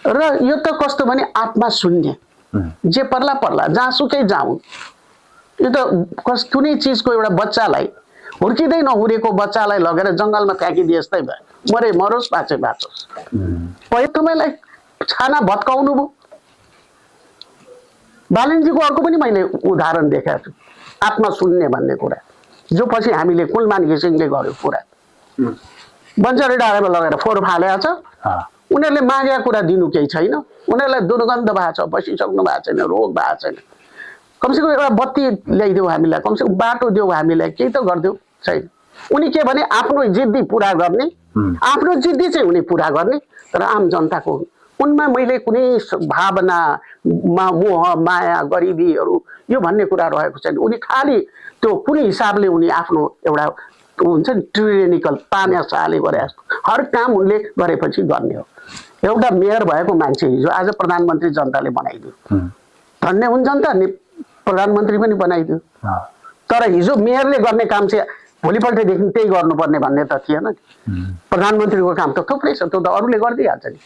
र यो त कस्तो भने आत्मा शून्य, जे पर्ला पर्ला जहाँसुकै जाउँ। यो त कुनै चिजको एउटा बच्चालाई हुर्किँदै नहुरेको बच्चालाई लगेर जङ्गलमा फ्याँकिदिए जस्तै भयो। मरे मरोस्, बाँचे बाँचोस्। पहिले तपाईँलाई छाना भत्काउनु भयो। बालनजीको अर्को पनि मैले उदाहरण देखाएको छु, आत्मा शून्य भन्ने कुरा, जो पछि हामीले कुलमान घिसिङले गर्यो कुरा। बन्चरी डाँडामा लगेर फोहोर फालेको छ, उनीहरूले मागेका कुरा दिनु केही छैन, उनीहरूलाई दुर्गन्ध भएको छ, बसिसक्नु भएको छैन, रोग भएको छैन। कमसेकम एउटा बत्ती ल्याइदेऊ हामीलाई, कमसेकम बाटो देऊ हामीलाई, केही त गरिदेऊ, छैन। उनी के भने आफ्नो जिद्दी पुरा गर्ने, आफ्नो जिद्दी चाहिँ उनी पुरा गर्ने, तर आम जनताको उनमा मैले कुनै भावना, मोह माया गरिबीहरू यो भन्ने कुरा रहेको छैन। उनी खालि त्यो कुनै हिसाबले उनी आफ्नो एउटा हुन्छ नि ट्रिनिकल तानाशाले गरे हर काम उनले गरेपछि गर्ने हो। एउटा मेयर भएको मान्छे हिजो आज प्रधानमन्त्री जनताले बनाइदियो, धन्य हुन् जनता, प्रधानमन्त्री पनि बनाइदियो। तर हिजो मेयरले गर्ने काम चाहिँ भोलिपल्टदेखि त्यही गर्नुपर्ने भन्ने त थिएन। प्रधानमन्त्रीको काम त थुप्रै छ, त्यो त अरूले गरिदिइहाल्छ नि।